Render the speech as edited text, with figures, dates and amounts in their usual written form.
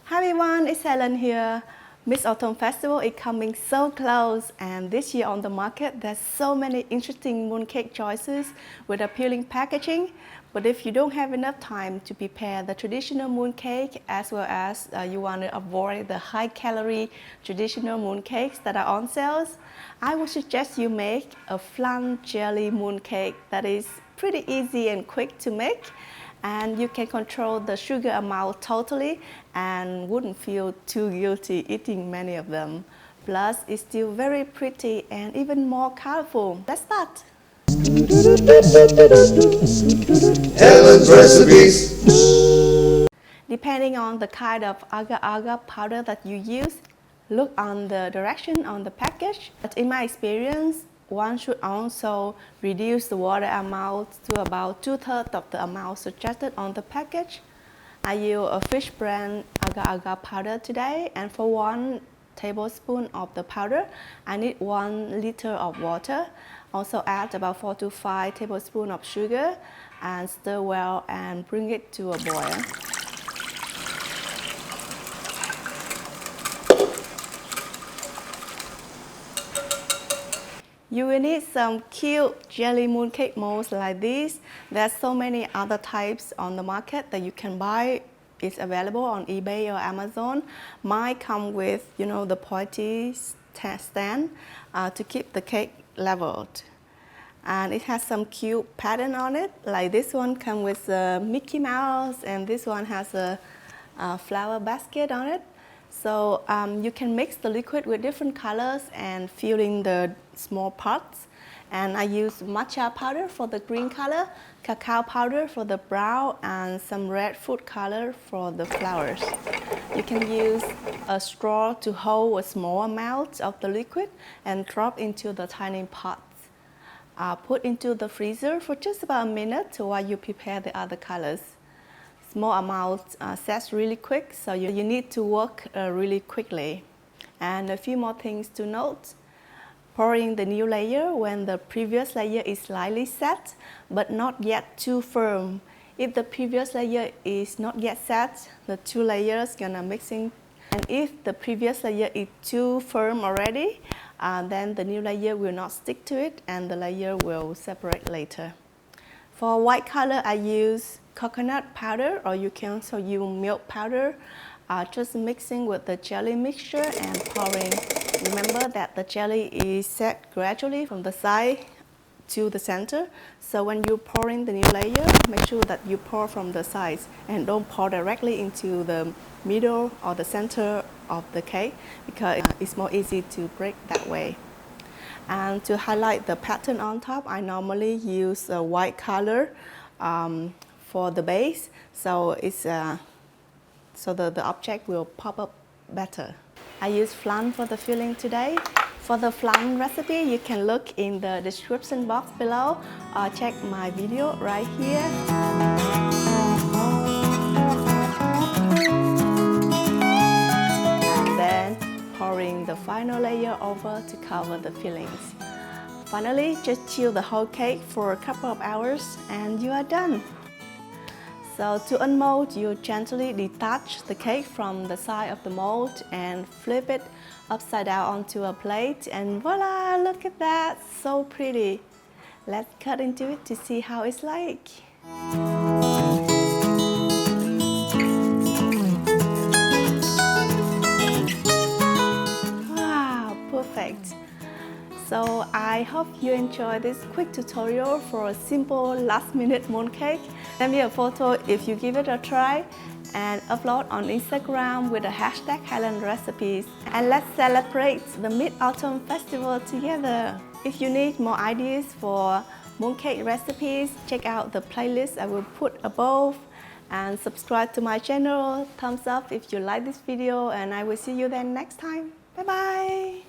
Hi everyone, it's Helen here. Miss Autumn Festival is coming so close, and this year on the market there's so many interesting mooncake choices with appealing packaging. But if you don't have enough time to prepare the traditional mooncake, as well as you want to avoid the high-calorie traditional mooncakes that are on sales, I would suggest you make a flan jelly mooncake that is pretty easy and quick to make. And you can control the sugar amount totally and wouldn't feel too guilty eating many of them. Plus, it's still very pretty and even more colorful. Let's start! Helen's recipes. Depending on the kind of agar-agar powder that you use, look on the direction on the package. But in my experience, one should also reduce the water amount to about 2/3 of the amount suggested on the package. I use a fish brand agar-agar powder today, and for 1 tablespoon of the powder, I need 1 liter of water. Also add about 4 to 5 tablespoons of sugar and stir well and bring it to a boil. You will need some cute jelly mooncake molds like this. There's so many other types on the market that you can buy. It's available on eBay or Amazon. Mine come with, the pointy stand to keep the cake leveled. And it has some cute pattern on it. Like this one comes with a Mickey Mouse, and this one has a flower basket on it. So you can mix the liquid with different colors and fill in the small parts. And I use matcha powder for the green color, cacao powder for the brown, and some red food color for the flowers. You can use a straw to hold a small amount of the liquid and drop into the tiny pots. Put into the freezer for just about a minute while you prepare the other colors. Small amounts sets really quick, so you need to work really quickly. And a few more things to note. Pouring the new layer when the previous layer is slightly set, but not yet too firm. If the previous layer is not yet set, the 2 layers gonna mixing. And if the previous layer is too firm already, then the new layer will not stick to it and the layer will separate later. For white color, I use coconut powder, or you can also use milk powder. Just mixing with the jelly mixture and pouring. Remember that the jelly is set gradually from the side to the center. So when you're pouring the new layer, make sure that you pour from the sides and don't pour directly into the middle or the center of the cake, because it's more easy to break that way. And to highlight the pattern on top, I normally use a white color for the base, so it's so the object will pop up better. I use flan for the filling today. For the flan recipe, you can look in the description box below or check my video right here. And then pouring the final layer over to cover the fillings. Finally, just chill the whole cake for a couple of hours and you are done. So to unmold, you gently detach the cake from the side of the mold and flip it upside down onto a plate, and voila, look at that, so pretty. Let's cut into it to see how it's like. Wow, perfect. So I hope you enjoyed this quick tutorial for a simple last-minute mooncake. Send me a photo if you give it a try and upload on Instagram with the hashtag Helen Recipes. And let's celebrate the Mid-Autumn Festival together. If you need more ideas for mooncake recipes, check out the playlist I will put above and subscribe to my channel. Thumbs up if you like this video, and I will see you then next time. Bye bye!